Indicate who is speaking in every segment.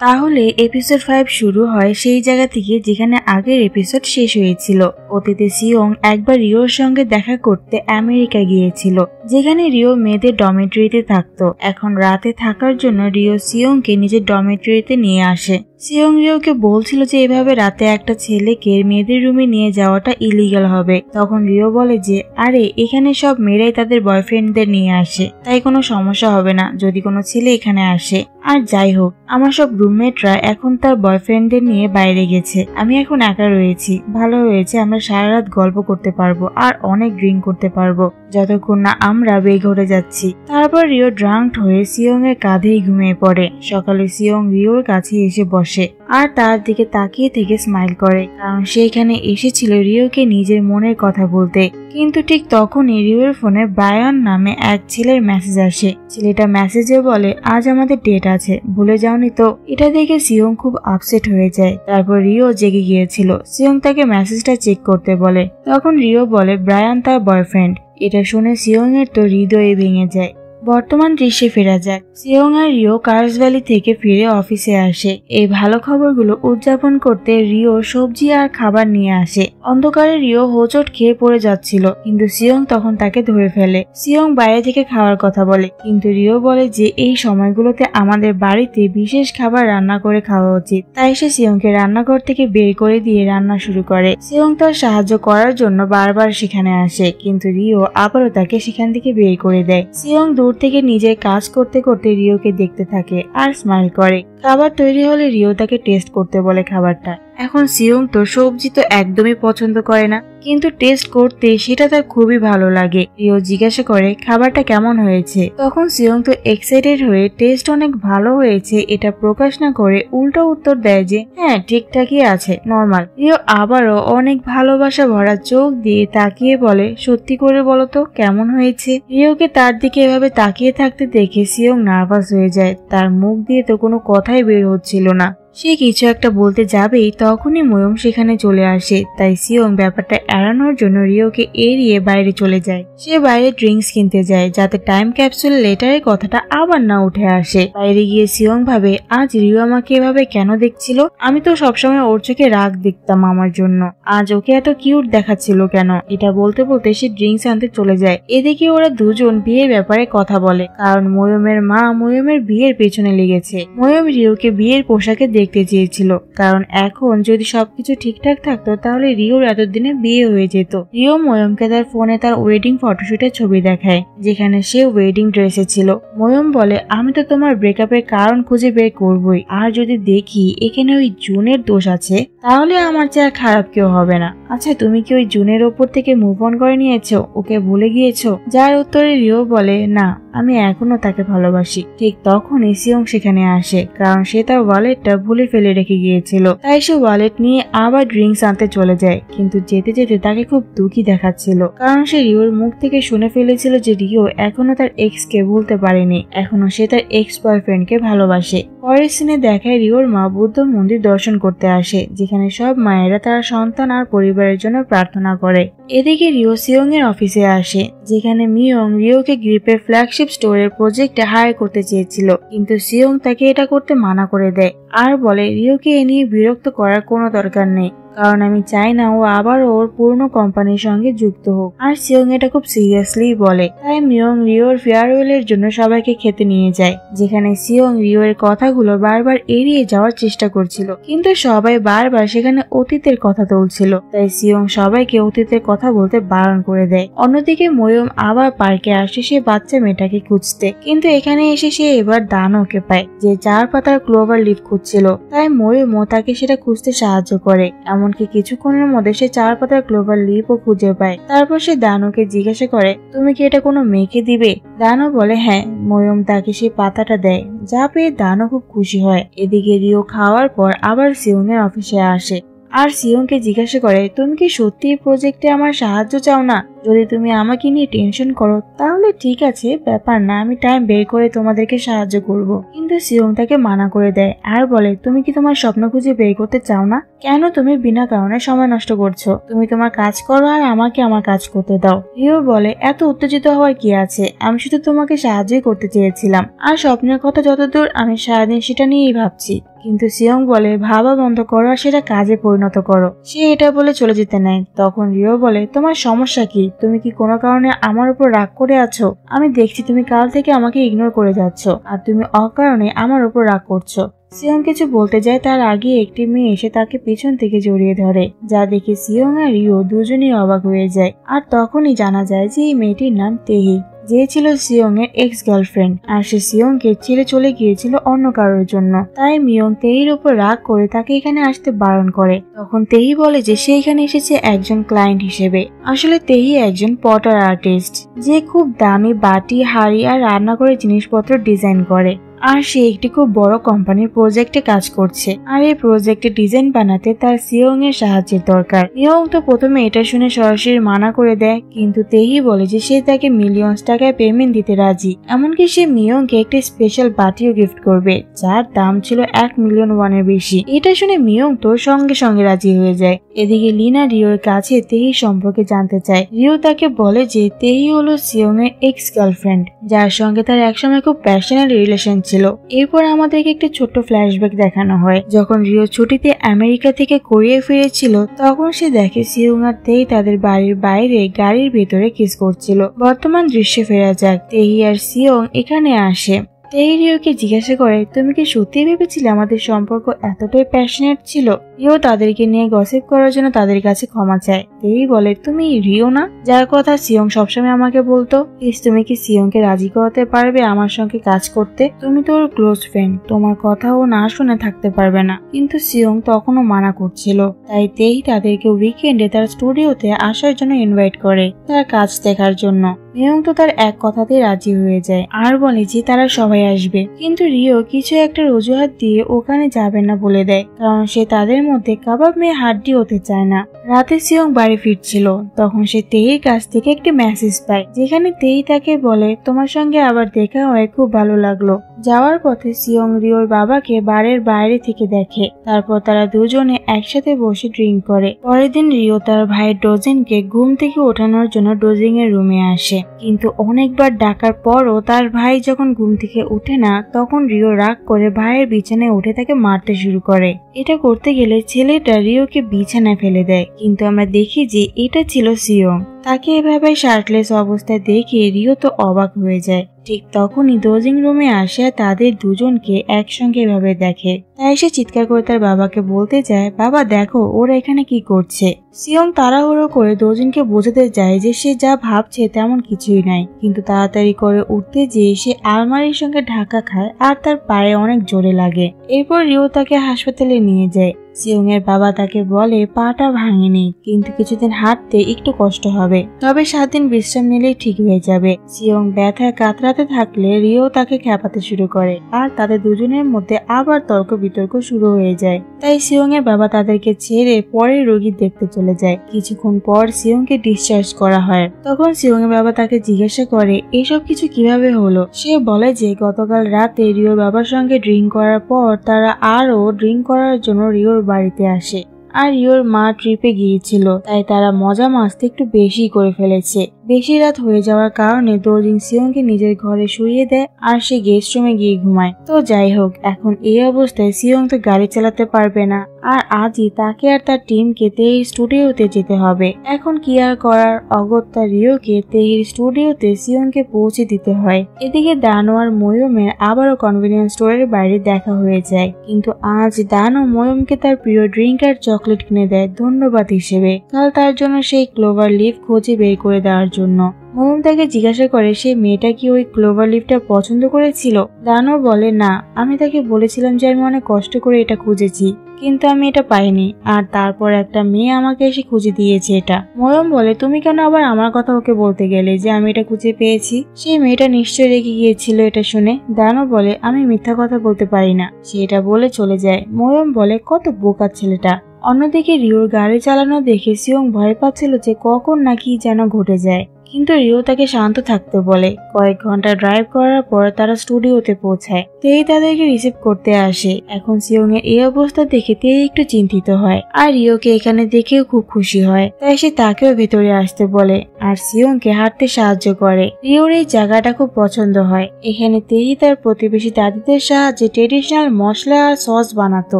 Speaker 1: তাহলে এপিসোড 5 শুরু হয় সেই জায়গা থেকে যেখানে আগের এপিসোড শেষ হয়েছিল। অতীতে সিয়ং একবার রিওর সঙ্গে দেখা করতে আমেরিকা গিয়েছিল, যেখানে রিও মেয়েদের ডরমিটরিতে থাকতো। এখন রাতে থাকার জন্য রিও সিয়ংকে নিজের ডরমিটরিতে নিয়ে আসে। সিয়ং রিওকে বলছিল যে এভাবে রাতে একটা ছেলেকে মেয়েদের রুমে নিয়ে যাওয়াটা ইলিগাল হবে। তখন রিও বলে যে আরে এখানে সব মেয়েরাই তাদের বয়ফ্রেন্ডদের নিয়ে আসে, তাই কোনো সমস্যা হবে না যদি কোনো ছেলে এখানে আসে। আর যাই হোক, আমার সব রুমমেটরা এখন তার বয়ফ্রেন্ডদের নিয়ে বাইরে গেছে, আমি এখন একা রয়েছি। ভালো হয়েছে, আমরা সারা রাত গল্প করতে পারবো আর অনেক ড্রিঙ্ক করতে পারবো যতক্ষণ না আমরা বেঘরে যাচ্ছি। তারপর রিও ড্রাঙ্কড হয়ে সিয়ং এর কাঁধেই ঘুমিয়ে পড়ে। সকালে সিয়ং রিওর কাছে এসে বসে আর তার দিকে তাকিয়ে থেকে স্মাইল করে, কারণ সে এখানে এসেছিল রিওকে নিজের মনের কথা বলতে। কিন্তু ঠিক তখনই রিওর ফোনে ব্রায়ান নামে এক ছেলের মেসেজ আসে। ছেলেটা মেসেজে বলে আজ আমাদের ডেট আছে, ভুলে যাওনি তো। এটা দেখে সিয়ং খুব আপসেট হয়ে যায়। তারপর রিও জেগে গিয়েছিল। সিয়ং তাকে মেসেজটা চেক করতে বলে। তখন রিও বলে ব্রায়ান তার বয়ফ্রেন্ড। এটা শুনে সিয়ং এর তো হৃদয়ে ভেঙে যায়। বর্তমান দৃশ্যে ফেরা যাক। সিয়ং আর রিও কার্স ভ্যালি থেকে ফিরে অফিসে আসে। এই ভালো খবরগুলো উদযাপন করতে রিও সবজি আর খাবার নিয়ে আসে। অন্ধকারে রিও হোঁচট খেয়ে পড়ে যাচ্ছিল, কিন্তু সিয়ং তখন তাকে ধরে ফেলে। সিয়ং বাইরে থেকে খাওয়ার কথা বলে, কিন্তু রিও বলে যে এই সময়গুলোতে আমাদের বাড়িতে বিশেষ খাবার রান্না করে খাওয়া উচিত। তাই সে সিয়ংকে রান্নাঘর থেকে বের করে দিয়ে রান্না শুরু করে। সিয়ং তার সাহায্য করার জন্য বারবার সেখানে আসে, কিন্তু রিও আবারও তাকে সেখান থেকে বের করে দেয়। সিয়ং দূর থেকে নিজের কাজ করতে করতে রিওকে দেখতে থাকে আর স্মাইল করে। খাবার তৈরি হলে রিও তাকে টেস্ট করতে বলে খাবারটা। এখন সিয়ং তো সবজি তো একদমই পছন্দ করে না, কিন্তু টেস্ট করতে সেটা তার খুবই ভালো লাগে। রিও জিজ্ঞাসা করে খাবারটা কেমন হয়েছে। তখন সিয়ং তো এক্সাইটেড হয়ে টেস্ট অনেক ভালো হয়েছে এটা প্রকাশ না করে উল্টো উত্তর দেয় যে হ্যাঁ ঠিকঠাকই আছে, নর্মাল। রিও আবারও অনেক ভালোবাসা ভরা চোখ দিয়ে তাকিয়ে বলে সত্যি করে বলো তো কেমন হয়েছে। রিওকে তার দিকে এভাবে তাকিয়ে থাকতে দেখে সিয়ং নার্ভাস হয়ে যায়। তার মুখ দিয়ে তো কোনো কথাই বের হচ্ছিল না। সে কিছু একটা বলতে যাবেই তখনই ময়ূম সেখানে চলে আসে। তাই সিয়ং ব্যাপারটা এড়ানোর জন্য রিওকে এড়িয়ে বাইরে চলে যায়। সে বাইরে ড্রিঙ্কস কিনতে যায় যাতে টাইম ক্যাপসুল লেটারের কথাটা আবার না উঠে আসে। বাইরে গিয়ে সিয়ং ভাবে আজ রিও আমাকে এভাবে কেন দেখছিল। আমি তো সবসময় ওর চোখে রাগ দেখতাম আমার জন্য, আজ ওকে এত কিউট দেখাচ্ছিল কেন। এটা বলতে বলতে সে ড্রিঙ্কস আনতে চলে যায়। এদিকে ওরা দুজন বিয়ের ব্যাপারে কথা বলে, কারণ ময়ূমের মা ময়ূমের বিয়ের পেছনে লেগেছে। ময়ূম রিওকে বিয়ের পোশাকে দেখতে চেয়েছিল, কারণ এখন যদি সবকিছু ঠিকঠাক থাকতো তাহলে রিওর এতদিনে বিয়ে হয়ে যেত। রিও ময়ূমকে তার ফোনে তার ওয়েডিং ফটোশুটের ছবি দেখায়, যেখানে সে ওয়েডিং ড্রেসে ছিল। ময়ূম বলে আমি তো তোমার ব্রেকআপের কারণ খুঁজে বের করবই, আর যদি দেখি এখানে ওই জুনের দোষ আছে তাহলে আমার চেয়ে খারাপ কেউ হবে না। আচ্ছা তুমি কি ওই জুনের ওপর থেকে মুভ অন করে নিয়েছো, ওকে ভুলে গিয়েছো? যার উত্তরে রিও বলে না, আমি এখনো তাকে ভালোবাসি। ঠিক তখনই সিয়ং সেখানে আসে, কারণ সে তার ওয়ালেটটা ভুলে ফেলে রেখে গিয়েছিল। তাই সে ওয়ালেট নিয়ে আবার ড্রিঙ্কস আনতে চলে যায়, কিন্তু যেতে যেতে তাকে খুব দুঃখী দেখাচ্ছিল, কারণ সে রিওর মুখ থেকে শুনে ফেলেছিল যে রিও এখনো তার এক্স কে ভুলতে পারেনি, এখনো সে তার এক্স বয়ফ্রেন্ডকে ভালোবাসে। পরের সিনে দেখায় রিওর মা বুদ্ধ মন্দির দর্শন করতে আসে, যেখানে সব মায়েরা তার সন্তান আর পরিবারের জন্য প্রার্থনা করে। এদিকে রিও সিয়ং এর অফিসে আসে, যেখানে মিয়ং রিওকে গ্রিপের ফ্ল্যাগশিপ স্টোরের প্রজেক্টে হায়ার করতে চেয়েছিল, কিন্তু সিয়ং তাকে এটা করতে মানা করে দেয় আর বলে রিওকে এ নিয়ে বিরক্ত করার কোনো দরকার নেই, কারণ আমি চাই না ও আবার ওর পুরনো কোম্পানির সঙ্গে যুক্ত হোক। আর সিয়ং এটা খুব সিরিয়াসলি বলে। তাই মিয়ং রিওর ফেয়ারওয়েলের জন্য সবাইকে খেতে নিয়ে যায়, যেখানে সিয়ং রিওর কথাগুলো বারবার এড়িয়ে যাওয়ার চেষ্টা করছিল, কিন্তু সবাই বারবার সেখানে অতীতের কথা তুলছিল। তাই সিয়ং সবাইকে অতীতের কথা বলতে বারণ করে দেয়। অন্যদিকে ময়ূম আবার পার্কে আসে সে বাচ্চা মেয়েটাকে খুঁজতে, কিন্তু এখানে এসে সে এবার দানবকে পায়, যে 4 পাতার ক্লোভার লিফ খুঁজছিল। তাই ময়ূমও তাকে সেটা খুঁজতে সাহায্য করে। এমনকি কিছুক্ষণের মধ্যে সে 4 পাতার ক্লোভার লিপও খুঁজে পায়। তারপর সে দানুকে জিজ্ঞাসা করে তুমি কি এটা কোনো মেয়েকে দিবে। দানু বলে হ্যাঁ। ময়ূম তাকে সেই পাতাটা দেয়, যা পেয়ে দানু খুব খুশি হয়। এদিকে রিও খাওয়ার পর আবার সিয়ং এর অফিসে আসে আর সিয়ংকে জিজ্ঞাসা করে তুমি কি সত্যি এই প্রজেক্টে আমার সাহায্য চাও না। যদি তুমি আমাকে নিয়ে টেনশন করো তাহলে ঠিক আছে, ব্যাপার না, আমি টাইম বের করে তোমাদেরকে সাহায্য করব। কিন্তু সিয়ং তাকে মানা করে দেয় আর বলে, তুমি কি তোমার স্বপ্ন খুঁজে বের করতে চাও না? কেন তুমি বিনা কারণে সময় নষ্ট করছো? তুমি তোমার কাজ করো আর আমাকে আমার কাজ করতে দাও। রিও বলে, এত উত্তেজিত হওয়ার কি আছে, আমি শুধু তোমাকে সাহায্যই করতে চেয়েছিলাম, আর স্বপ্নের কথা যতদূর আমি সারাদিন সেটা নিয়েই ভাবছি। কিন্তু সিয়ং বলে, ভাবা বন্ধ করো আর সেটা কাজে পরিণত করো। সে এটা বলে চলে যেতে নেয়। তখন রিও বলে, তোমার সমস্যা কি? তুমি কি কোনো কারণে আমার উপর রাগ করে আছো? আমি দেখছি তুমি কাল থেকে আমাকে ইগনোর করে যাচ্ছ, আর তুমি অকারণে আমার উপর রাগ করছো। সিয়ং কিছু বলতে যায় তার আগে একটি মেয়ে এসে তাকে পিছন থেকে জড়িয়ে ধরে, যা দেখে সিয়ং আর রিও দুজনেই অবাক হয়ে যায়। আর তখনই জানা যায় যে এই মেয়েটির নাম তেহি, যে ছিল সিয়ং এর এক্স গার্লফ্রেন্ড, আর সে সিয়ং কে ছেড়ে চলে গিয়েছিল অন্য কারোর জন্য। তাই মিয়ং তেহির উপর রাগ করে তাকে এখানে আসতে বারণ করে। তখন তেহি বলে যে সে এখানে এসেছে একজন ক্লায়েন্ট হিসেবে। আসলে তেহি একজন পটার আর্টিস্ট, যে খুব দামি বাটি, হাড়ি আর রান্নাঘরের জিনিসপত্র ডিজাইন করে। আর সে একটি খুব বড় কোম্পানির প্রজেক্টে কাজ করছে, আর এই প্রজেক্টে ডিজাইন বানাতে তার সিয়ং এর সাহায্যের দরকার। মিয়ং তো প্রথমে এটা শুনে সরাসরি মানা করে দেয়, কিন্তু তেহি বলে যে সে তাকে মিলিয়ন টাকায় পেমেন্ট দিতে রাজি। এমনকি সে মিয়ংকে একটি স্পেশাল বাটিও গিফট করবে, যার দাম ছিল 1 মিলিয়ন ওয়ানের বেশি। এটা শুনে মিয়ং তো সঙ্গে সঙ্গে রাজি হয়ে যায়। এদিকে লিনা রিওর কাছে তেহি সম্পর্কে জানতে চায়। রিও তাকে বলে যে তেহি হলো সিয়ং এর এক্স গার্লফ্রেন্ড, যার সঙ্গে তার একসময় খুব প্যাশনেট রিলেশন ছিল। এরপর আমাদেরকে একটি ছোট্ট ফ্ল্যাশব্যাক দেখানো হয়। যখন রিও ছুটিতে আমেরিকা থেকে কোরিয়া ফিরেছিল, তখন সে দেখে সিয়ং আর তেহি তাদের বাড়ির বাইরে গাড়ির ভেতরে কিস করছিল। বর্তমান দৃশ্যে ফেরা যাক। তেহি আর সিয়ং এখানে আসে। তেহি রিওকে জিজ্ঞাসা করে, তুমি কি সত্যি ভেবেছিলে আমাদের সম্পর্ক এতটাই প্যাশনেট ছিল? রিও তাদেরকে নিয়ে গসিপ করার জন্য তাদের কাছে ক্ষমা চায়। তেহি বলে, তুমি রিও না যার কথা সিয়ং সবসময় আমাকে বলতো? প্লিজ তুমি কি সিয়ংকে রাজি করাতে পারবে আমার সঙ্গে কাজ করতে? তুমি তো ওর ক্লোজ ফ্রেন্ড, তোমার কথা ও না শুনে থাকতে পারবে না। কিন্তু সিয়ং তখনও মানা করছিল। তাই তেহি তাদেরকে উইকেন্ডে তার স্টুডিওতে আসার জন্য ইনভাইট করে, তার কাজ দেখার জন্য। মিয়ং তো তার এক কথাতেই রাজি হয়ে যায় আর বলে যে তারা সবাই আসবে। কিন্তু রিও কিছু একটা অজুহাত দিয়ে ওখানে যাবে না বলে দেয়, কারণ সে তাদের মধ্যে কাবাব মেয়ে হাড্ডি হতে চায় না। রাতে সিয়ং বাড়ি ফিরছিল, তখন সে তেহির কাছ থেকে একটি মেসেজ পায়, যেখানে তেহি তাকে বলে, তোমার সঙ্গে আবার দেখা হয়ে খুব ভালো লাগলো। যাওয়ার পথে সিয়ং রিওর বাবাকে বাড়ির বাইরে থেকে দেখে। তারপর তারা দুজনে একসাথে বসে ড্রিঙ্ক করে। পরের দিন রিও তার ভাই ডোজেনকে ঘুম থেকে ওঠানোর জন্য ডোজিং এর রুমে আসে, কিন্তু অনেকবার ডাকার পরও তার ভাই যখন ঘুম থেকে উঠে না, তখন রিও রাগ করে ভাইয়ের বিছানায় উঠে তাকে মারতে শুরু করে। এটা করতে গেলে ছেলেটা রিওকে বিছানায় ফেলে দেয়, কিন্তু আমরা দেখি যে এটা ছিল সিয়ং। তাকে এভাবে শার্টলেস অবস্থায় দেখে রিও তো অবাক হয়ে যায়। ঠিক তখনই ডোজিং রুমে আসে তাদের দুজনকে একসঙ্গে এভাবে দেখে। তাই সে চিৎকার করে তার বাবাকে বলতে যায়, বাবা দেখো ওরা এখানে কি করছে। সিয়ং তাড়াহুড়ো করে ডোজিনকে বোঝাতে যায় যে সে যা ভাবছে তেমন কিছুই নাই, কিন্তু তাড়াতাড়ি করে উঠতে যেয়ে সে আলমারির সঙ্গে ধাক্কা খায় আর তার পায়ে অনেক জোরে লাগে। এরপর রিও তাকে হাসপাতালে নিয়ে যায়। সিয়ং এর বাবা তাকে বলে পাটা ভাঙেনি, কিন্তু কিছুদিন হাঁটতে একটু কষ্ট হবে, তবে 7 দিন বিশ্রাম নিলেই ঠিক হয়ে যাবে। সিয়ং ব্যথায় কাতরাতে থাকলে রিও তাকে খেপাতে শুরু করে, আর তাদের দুজনের মধ্যে আবার তর্ক বিতর্ক শুরু হয়ে যায়। তাই সিয়ং এর বাবা তাদেরকে ছেড়ে পরের রোগী দেখতে চলে যায়। কিছুক্ষণ পর সিয়ংকে ডিসচার্জ করা হয়। তখন সিয়ং এর বাবা তাকে জিজ্ঞাসা করে এসব কিছু কিভাবে হলো। সে বলে যে গতকাল রাতে রিওর বাবার সঙ্গে ড্রিঙ্ক করার পর তারা আরো ড্রিঙ্ক করার জন্য রিওর বাড়িতে আসে, আর রিওর মা ট্রিপে গিয়েছিল, তাই তারা মজা মাস্তি একটু বেশি করে ফেলেছে। বেশি রাত হয়ে যাওয়ার কারণে ডোজিং সিয়ংকে নিজের ঘরে শুইয়ে দেয় আর সে গেস্ট রুমে গিয়ে ঘুমায়। তো যাই হোক, এখন এই অবস্থায় সিয়ং তো গাড়ি চালাতে পারবে না, আর আজই তাকে আর তার টিমকে তেহির স্টুডিওতে যেতে হবে। এখন কি আর করার, অগত্যা রিওকে তেহির স্টুডিওতে সিয়ংকে পৌঁছে দিতে হয়। এদিকে দানো আর ময়ূমের আবারও কনভেনিয়েন্স স্টোরের বাইরে দেখা হয়ে যায়, কিন্তু আজ দানো ময়ূমকে তার প্রিয় ড্রিঙ্ক আর চকলেট কিনে দেয় ধন্যবাদ হিসেবে। কাল তার জন্য সেই ক্লোভার লিফ খুঁজে বের করে দেওয়ার জন্য। ময়ূম তাকে জিজ্ঞাসা করে সে মেয়েটা কি ওই ক্লোভার লিফটা পছন্দ করেছিল। দানো বলে না, আমি তাকে বলেছিলাম যে আমি অনেক কষ্ট করে এটা খুঁজেছি, কিন্তু আমি এটা পাইনি, আর তারপর একটা মেয়ে আমাকে এসে খুঁজে দিয়েছে এটা। ময়ূম বলে তুমি কেন আবার আমার কথা ওকে বলতে গেলে যে আমি এটা খুঁজে পেয়েছি? সেই মেয়েটা নিশ্চয় রেগে গিয়েছিল এটা শুনে। দানো বলে আমি মিথ্যা কথা বলতে পারি না। সে এটা বলে চলে যায়। ময়ূম বলে কত বোকা ছেলেটা, অন্যদিকে রিওর গাড়ি চালানো দেখে সিওং ভয় পাচ্ছিল যে কখন নাকি যেন ঘটে যায়, কিন্তু রিও তাকে শান্ত থাকতে বলে। কয়েক ঘন্টা ড্রাইভ করার পর তারা স্টুডিওতে পৌঁছায়। তেই তাদেরকে রিসিভ করতে আসে। এখন সিওং এর এই অবস্থা দেখে তেই একটু চিন্তিত হয়, আর রিওকে এখানে দেখেও খুব খুশি হয়, তাই সে তাকেও ভেতরে আসতে বলে আর সিওংকে হাঁটতে সাহায্য করে। রিওর এই জায়গাটা খুব পছন্দ হয়। এখানে তেই তার প্রতিবেশী দাদিদের সাহায্যে ট্রেডিশনাল মশলা আর সস বানাতো,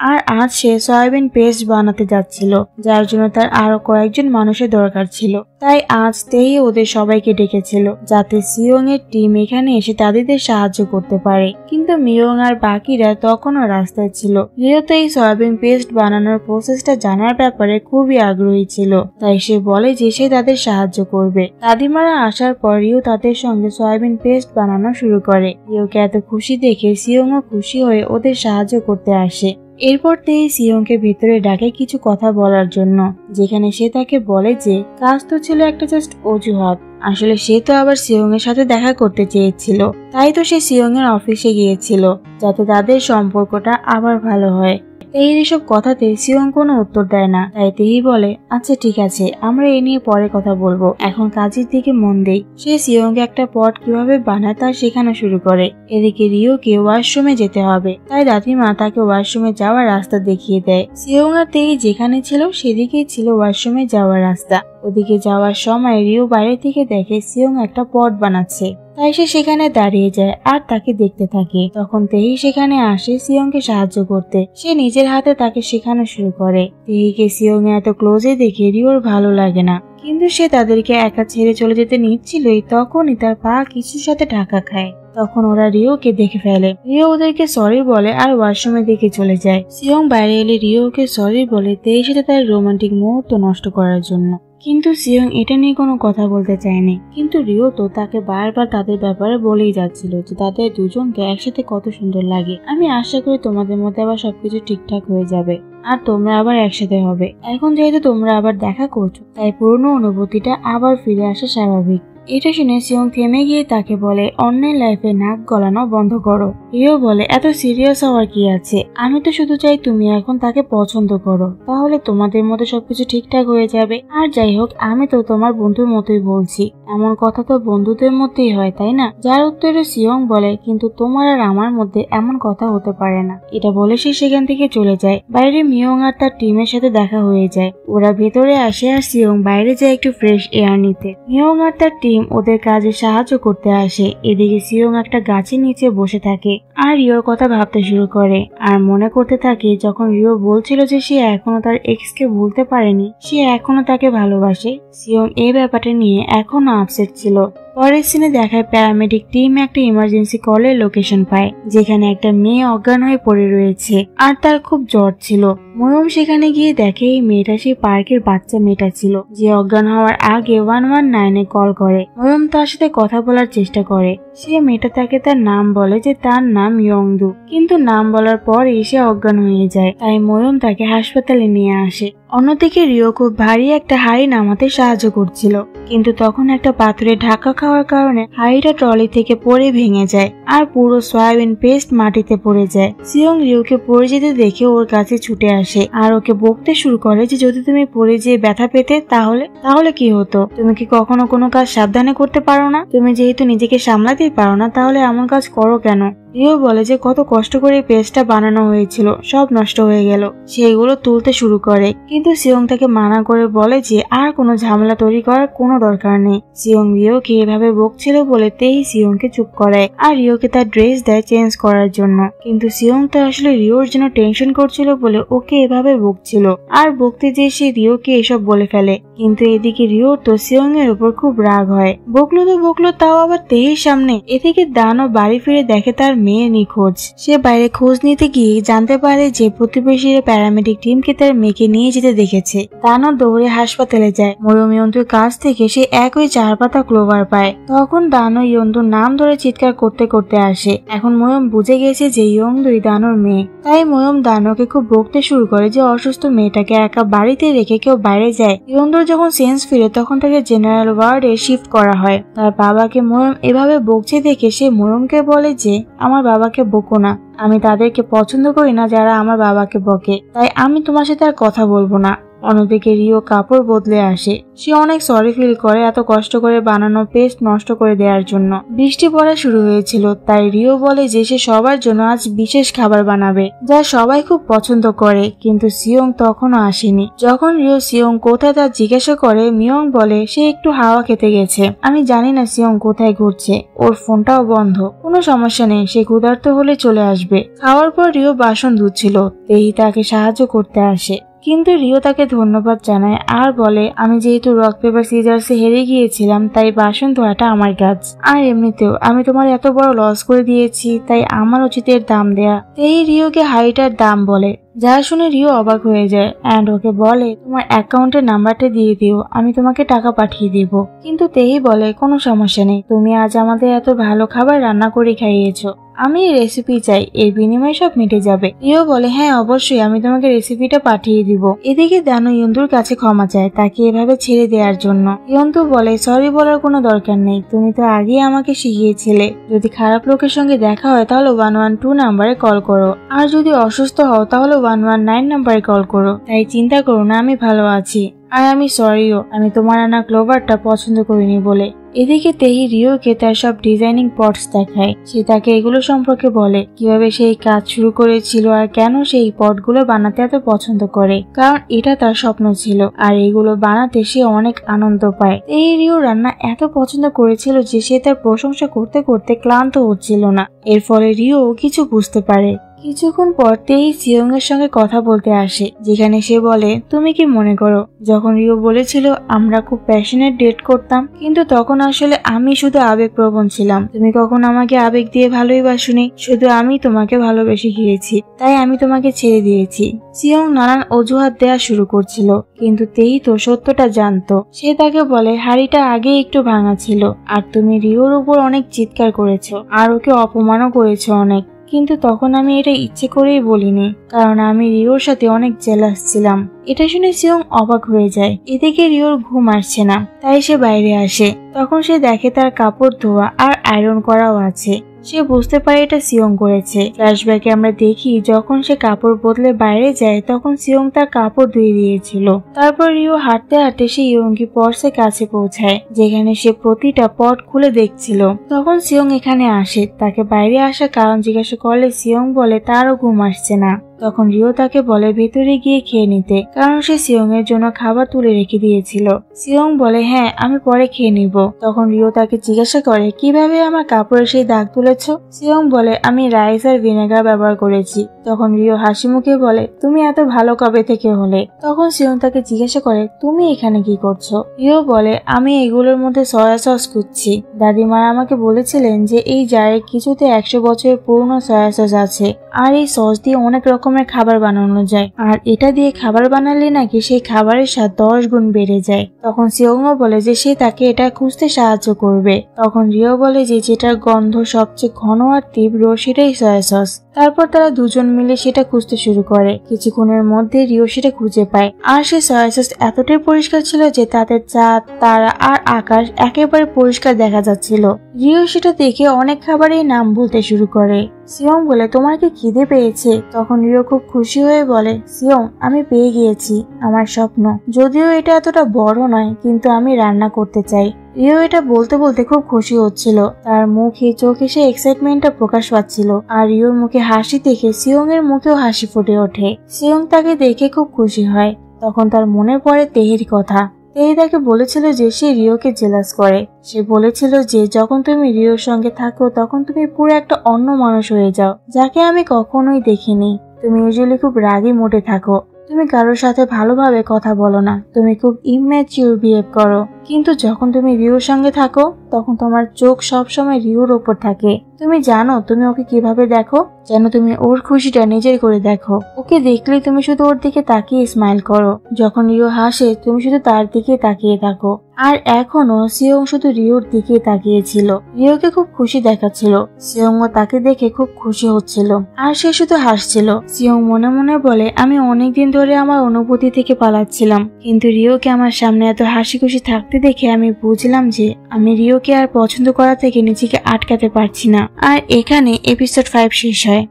Speaker 1: আর আজ সে সয়াবিন পেস্ট বানাতে যাচ্ছিল, যার জন্য তার আরো কয়েকজন মানুষের দরকার ছিল। তাই আজ তেই ওদের সবাইকে ডেকেছিল যাতে সিওং এর টিম এখানে এসে তাদের সাহায্য করতে পারে। কিন্তু মিয়ং আর বাকিরা তখনও রাস্তায় ছিল। রিও তো এই সয়াবিন পেস্ট বানানোর প্রসেসটা জানার ব্যাপারে খুবই আগ্রহী ছিল, তাই সে বলে যে সে তাদের সাহায্য করবে। দাদিমারা আসার পর রিও তাদের সঙ্গে সয়াবিন পেস্ট বানানো শুরু করে। রিওকে এত খুশি দেখে সিওংও খুশি হয়ে ওদের সাহায্য করতে আসে। এরপর তেই সিওংকে ভেতরে ডাকে কিছু কথা বলার জন্য, যেখানে সে তাকে বলে যে কাজ তো ছিল একটা জাস্ট অজুহাত। আসলে সে তো আবার সিওং এর সাথে দেখা করতে চেয়েছিল, তাই তো সে সিওং এর অফিসে গিয়েছিল যাতে তাদের সম্পর্কটা আবার ভালো হয়। তেহির এসব কথাতে সিওং কোনো উত্তর দেয় না, তাই তেহি বলে আচ্ছা ঠিক আছে, আমরা এ নিয়ে পরে কথা বলবো, এখন কাজের দিকে মন দেই। সে সিওংকে একটা পট কিভাবে বানায় তা শেখানো শুরু করে। এদিকে রিওকে ওয়াশরুমে যেতে হবে, তাই দাদিমা তাকে ওয়াশরুমে যাওয়ার রাস্তা দেখিয়ে দেয়। সিওং আর তেহি যেখানে ছিল সেদিকেই ছিল ওয়াশরুমে যাওয়ার রাস্তা। ওদিকে যাওয়ার সময় রিও বাইরে থেকে দেখে সিওং একটা পট বানাচ্ছে, তাই সে সেখানে দাঁড়িয়ে যায় আর তাকে দেখতে থাকে। তখন তেহি সেখানে আসে সিওংকে সাহায্য করতে। সে নিজের হাতে তাকে শেখানো শুরু করে। তেহিকে সিওং এত ক্লোজে দেখে রিওর ভালো লাগে না, কিন্তু সে তাদেরকে একা ছেড়ে চলে যেতে নিচ্ছিলই তখনই তার পা কিছুর সাথে ধাক্কা খায়। তখন ওরা রিওকে দেখে ফেলে। রিও ওদেরকে সরি বলে আর ওয়াশরুমের দিকে চলে যায়। সিওং বাইরে এলে রিওকে সরি বলে তেহির সাথে তার রোমান্টিক মুহূর্ত নষ্ট করার জন্য, কিন্তু সিওং এটা নিয়ে কোনো কথা বলতে চায়নি। কিন্তু রিও তো তাকে বারবার তাদের ব্যাপারে বলেই যাচ্ছিল যে তাদের দুজনকে একসাথে কত সুন্দর লাগে। আমি আশা করি তোমাদের মধ্যে আবার সবকিছু ঠিকঠাক হয়ে যাবে আর তোমরা আবার একসাথে হবে। এখন যেহেতু তোমরা আবার দেখা করছো, তাই পুরনো অনুভূতিটা আবার ফিরে আসা স্বাভাবিক। এটা শুনে সিওং থেমে গিয়ে তাকে বলে অন্যের লাইফে নাক গলানো বন্ধ করো। রিও বলে এত সিরিয়াস হওয়ার কি আছে, আমি তো শুধু চাই তুমি এখন তাকে পছন্দ করো, তাহলে তোমাদের মধ্যে সবকিছু ঠিকঠাক হয়ে যাবে। আর যাই হোক, আমি তো তোমার বন্ধুর মতোই বলছি, এমন কথা তো বন্ধুদের মধ্যেই হয় তাই না? যার উত্তরে সিওং বলে কিন্তু তোমার আর আমার মধ্যে এমন কথা হতে পারে না। এটা বলে সে সেখান থেকে চলে যায়। বাইরে মিয়ং আর তার টিমের সাথে দেখা হয়ে যায়। ওরা ভেতরে আসে আর সিওং বাইরে যায় একটু ফ্রেশ এয়ার নিতে। মিয়ং আর তার টিম ওদের কাজে সাহায্য করতে আসে। এদিকে সিওং একটা গাছের নিচে বসে থাকে আর রিওর কথা ভাবতে শুরু করে আর মনে করতে থাকে যখন রিও বলছিল যে সে এখনো তার এক্স কে ভুলতে পারেনি, সে এখনো তাকে ভালোবাসে। সিওং এই ব্যাপারটা নিয়ে এখনো আপসেট ছিল। পরের সিনে দেখায় প্যারামেডিক টিম একটা ইমার্জেন্সি কলের লোকেশন পায়, যেখানে একটা মেয়ে অজ্ঞান হয়ে পড়ে রয়েছে আর তার খুব জ্বর ছিল। ময়ম সেখানে গিয়ে দেখে এই মেয়েটা সেই পার্কের বাচ্চা মেয়েটা ছিল যে অজ্ঞান হওয়ার আগে 119 এ কল করে। ময়ম তার সাথে কথা বলার চেষ্টা করে। সে মেয়েটা তাকে তার নাম বলে যে তার নাম ইয়ংদু, কিন্তু নাম বলার পরই সে অজ্ঞান হয়ে যায়। তাই ময়ম তাকে হাসপাতালে নিয়ে আসে। অন্যদিকে রিও খুব ভারী একটা হাড়ি নামাতে সাহায্য করছিল, কিন্তু তখন একটা পাথরে ধাক্কা খাওয়ার কারণে হাড়িটা ট্রলি থেকে পড়ে ভেঙে যায় আর পুরো সয়াবিন পেস্ট মাটিতে পড়ে যায়। সিওং রিওকে পড়ে যেতে দেখে ওর কাছে ছুটে আসে আর ওকে বকতে শুরু করে যে যদি তুমি পড়ে যেয়ে ব্যথা পেতে তাহলে কি হতো? তুমি কি কখনো কোনো কাজ সাবধানে করতে পারো না? তুমি যেহেতু নিজেকে সামলাতেই পারো না, তাহলে এমন কাজ করো কেন? রিও বলে যে কত কষ্ট করে পেস্টটা বানানো হয়েছিল, সব নষ্ট হয়ে গেল। সেগুলো তুলতে শুরু করে, কিন্তু সিওং তাকে মানা করে বলে যে আর কোনো ঝামেলা তৈরি করার কোনো দরকার নেই। সিওং রিওকে এভাবে বকছিল বলে তেই সিওংকে চুপ করায় আর রিওকে তার ড্রেস দেয় চেঞ্জ করার জন্য। কিন্তু সিওং তো আসলে রিওর জন্য টেনশন করছিল বলে ওকে এভাবে বকছিল, আর বকতে যেয়ে সে রিওকে এসব বলে ফেলে। কিন্তু এদিকে রিওর তো সিওং এর উপর খুব রাগ হয়। বকলো তাও আবার তেহির সামনে। এদিকে দানও বাড়ি ফিরে দেখে তার মেয়ে নিখোঁজ। সে বাইরে খোঁজ নিতে গিয়ে জানতে পারে যে প্রতিবেশীরা প্যারামেডিক টিমকে তার মেয়েকে নিয়ে যেতে দেখেছে। দানও দৌড়ে হাসপাতালে যায়। ময়ূম ইয়ন্তুর কাছ থেকে সে একই 4 পাতা ক্লোভার পায়। তখন দানও ইয়ন্তুর নাম ধরে চিৎকার করতে করতে আসে। এখন ময়ূম বুঝে গেছে যে ইয়ংদুই দানোর মেয়ে, তাই ময়ূম দানোকে খুব বকতে শুরু করে যে অসুস্থ মেয়েটাকে একা বাড়িতে রেখে কেউ বাইরে যায়। ইয়ংদুর যখন সেন্স ফিরে তখন তাকে জেনারেল ওয়ার্ডে শিফট করা হয়। তার বাবাকে ময়ূম এভাবে বকছে দেখে সে ময়ূমকে বলে যে আমার বাবাকে বকো না। আমি তাদেরকে পছন্দ করি না যারা আমার বাবাকে বকে, তাই আমি তোমার সাথে আর কথা বলবো না। অন্যদিকে রিও কাপড় বদলে আসে। সে অনেক সরি ফিল করে এত কষ্ট করে বানানো পেস্ট নষ্ট করে দেওয়ার জন্য। বৃষ্টি পড়া শুরু হয়েছিল, তাই রিও বলে যে সে সবার জন্য আজ বিশেষ খাবার বানাবে যা সবাই খুব পছন্দ করে, কিন্তু সিয়ং তখনও আসেনি। যখন রিও সিয়ং কোথায় তা জিজ্ঞাসা করে, মিয়ং বলে সে একটু হাওয়া খেতে গেছে। আমি জানি না সিয়ং কোথায় ঘুরছে, ওর ফোনটাও বন্ধ। কোনো সমস্যা নেই, সে ক্ষুধার্ত হলে চলে আসবে। খাওয়ার পর রিও বাসন ধুচ্ছিল, তেহি তাকে সাহায্য করতে আসে, কিন্তু রিও তাকে ধন্যবাদ জানায় আর বলে আমি যেহেতু রক পেপার সিজার্সে হেরে গিয়েছিলাম তাই বাসন ধোয়াটা আমার কাজ, আর এমনিতেও আমি তোমার এত বড় লস করে দিয়েছি তাই আমার উচিত এর দাম দেয়া। তেহি রিওকে হাইটার দাম বলে, যা শুনে রিও অবাক হয়ে যায় অ্যান্ড ওকে বলে তোমার অ্যাকাউন্টের নাম্বারটা দিয়ে দিও, আমি তোমাকে টাকা পাঠিয়ে দিব। কিন্তু তেহি বলে কোনো সমস্যা নেই, তুমি আজ আমাদের এত ভালো খাবার রান্না করে খাইয়েছো, আমি রেসিপি চাই, এর বিনিময়ে সব মিটে যাবে। রিও বলে হ্যাঁ অবশ্যই, আমি তোমাকে রেসিপিটা পাঠিয়ে দিব। এদিকে দানু ইয়ন্তুর কাছে ক্ষমা চায় তাকে এভাবে ছেড়ে দেওয়ার জন্য। ইয়ন্তু বলে সরি বলার কোনো দরকার নেই, তুমি তো আগেই আমাকে শিখিয়েছিলে যদি খারাপ লোকের সঙ্গে দেখা হয় তাহলে 112 নাম্বারে কল করো, আর যদি অসুস্থ হও তাহলে 119 নাম্বারে কল করো, তাই চিন্তা করো না, আমি ভালো আছি। আর আমি সরিও, আমি তোমার আনা ক্লোভারটা পছন্দ করিনি বলে। এদিকে তেহি রিওকে তার সব ডিজাইনিং পটস দেখায়। সে তাকে এগুলো সম্পর্কে বলে কিভাবে সে এই কাজ শুরু করেছিল আর কেন সে এই পটগুলো বানাতে এত পছন্দ করে, কারণ এটা তার স্বপ্ন ছিল আর এগুলো বানাতে সে অনেক আনন্দ পায়। তেহি রিও রান্না এত পছন্দ করেছিল যে সে তার প্রশংসা করতে করতে ক্লান্ত হচ্ছিল না। এর ফলে রিও কিছু বুঝতে পারে। কিছুক্ষণ পর তেহি সিয়ং এর সঙ্গে কথা বলতে আসে, যেখানে সে বলে তুমি কি মনে করো যখন রিও বলেছিল আমরা খুব প্যাশনেট ডেট করতাম, কিন্তু তখন আসলে আমি শুধু আবেগপ্রবণ ছিলাম, তুমি কখন আমাকে আবেগ দিয়ে ভালোবাসোনি, শুধু আমি তোমাকে ভালোবেসে গিয়েছি, তাই আমি তোমাকে ছেড়ে দিয়েছি। সিয়ং নানান অজুহাত দেয়া শুরু করছিল, কিন্তু তেহি তো সত্যটা জানতো। সে তাকে বলে হাড়িটা আগে একটু ভাঙা ছিল আর তুমি রিওর উপর অনেক চিৎকার করেছো আর ওকে অপমানও করেছো অনেক, কিন্তু তখন আমি এটা ইচ্ছে করেই বলিনি, কারণ আমি রিওর সাথে অনেক জেলাস ছিলাম। এটা শুনে সিয়ং অবাক হয়ে যায়। এদিকে রিওর ঘুম আসছে না, তাই সে বাইরে আসে। তখন সে দেখে তার কাপড় ধোয়া আর আয়রন করাও আছে। সে বুঝতে পারে এটা সিয়ং করেছে। ফ্ল্যাশব্যাকে আমরা দেখি যখন সে কাপড় বদলে বাইরে যায় তখন সিয়ং তার কাপড় ধুয়ে দিয়েছিল। তারপর রিও হাঁটতে হাঁটতে সে ইয়ঙ্গি পটসের কাছে পৌঁছায়, যেখানে সে প্রতিটা পট খুলে দেখছিল। তখন সিয়ং এখানে আসে, তাকে বাইরে আসার কারণ জিজ্ঞাসা করলে সিয়ং বলে তারও ঘুম আসছে না। তখন রিও তাকে বলে ভেতরে গিয়ে খেয়ে নিতে, কারণ সে সিয়ং এর জন্য খাবার তুলে রেখে দিয়েছিল। সিয়ং বলে হ্যাঁ আমি পরে খেয়ে নিব। তখন রিও তাকে জিজ্ঞাসা করে কিভাবে আমার কাপড়ে সেই দাগ তুলেছ। সিয়ং বলে আমি রাইস আর ভিনেগার ব্যবহার করেছি। তখন রিও হাসি মুখে বলে তুমি এত ভালো কবে থেকে হলে। তখন সিয়ং তাকে জিজ্ঞাসা করে তুমি এখানে কি করছো। রিও বলে আমি এগুলোর মধ্যে সয়া সস খুঁজছি, দাদিমারা আমাকে বলেছিলেন যে এই জারে কিছুতে 100 বছরের পুরনো সয়া সস আছে আর এই সস দিয়ে অনেক রকমের খাবার বানানো যায়, আর এটা দিয়ে খাবার বানালে নাকি সেই খাবারের স্বাদ 10 গুণ বেড়ে যায়। তখন সিয়ংও বলে যে সে তাকে এটা খুঁজতে সাহায্য করবে। তখন রিও বলে যে যেটার গন্ধ সবচেয়ে ঘন আর তীব্র সেটাই সয়া সস। তারপর তারা দুজন মিলে সেটা খুঁজতে শুরু করে। কিছুক্ষণের মধ্যে রিও সেটা খুঁজে পায়, আর সে সয়া সস এতটাই পরিষ্কার ছিল যে তাতে চাঁদ, তারা আর আকাশ একেবারে পরিষ্কার দেখা যাচ্ছিল। রিও সেটা দেখে অনেক খাবারের নাম বলতে শুরু করে। সিয়ং বলে তোমার কি খিদে পেয়েছে। তখন রিও খুব খুশি হয়ে বলে সিয়ং আমি পেয়ে গিয়েছি আমার স্বপ্ন, যদিও এটা এতটা বড় নয় কিন্তু আমি রান্না করতে চাই। রিও এটা বলতে বলতে খুব খুশি হচ্ছিল, তার মুখে চোখে সে এক্সাইটমেন্টটা প্রকাশ পাচ্ছিল। আর রিওর মুখে হাসি দেখে সিয়ং এর মুখেও হাসি ফুটে ওঠে। সিয়ং তাকে দেখে খুব খুশি হয়। তখন তার মনে পড়ে তেহির কথা। তেহি তাকে বলেছিল যে সে রিওকে জেলাস করে। সে বলেছিল যে যখন তুমি রিওর সঙ্গে থাকো তখন তুমি পুরো একটা অন্য মানুষ হয়ে যাও, যাকে আমি কখনোই দেখিনি। তুমি ইউজুয়ালি খুব রাগী মুডে থাকো, তুমি কারোর সাথে ভালোভাবে কথা বলো না, তুমি খুব ইম্যাচিউর বিহেভ করো। কিন্তু যখন তুমি রিওর সঙ্গে থাকো তখন তোমার চোখ সবসময় রিওর ওপর থাকে। তুমি জানো তুমি ওকে কিভাবে দেখো, যেন তুমি ওর খুশিটা নিজের করে দেখো। ওকে দেখলে তুমি শুধু ওর দিকে তাকিয়ে স্মাইল করো, যখন রিও হাসে তুমি শুধু তার দিকে তাকিয়ে থাকো। আর এখনো সিয়ং শুধু রিওর দিকে তাকিয়েছিল। রিওকে খুব খুশি দেখাচ্ছিল, সিয়ংও তাকে দেখে খুব খুশি হচ্ছিল, আর সে শুধু হাসছিল। সিয়ং মনে মনে বলে আমি অনেকদিন ধরে আমার অনুভূতি থেকে পালাচ্ছিলাম, কিন্তু রিওকে আমার সামনে এত হাসি খুশি থাকতে দেখে আমি বুঝলাম যে আমি রিওকে আর পছন্দ করা থেকে নিজেকে আটকাতে পারছি না। আর এখানে এপিসোড 5 শেষ হয়।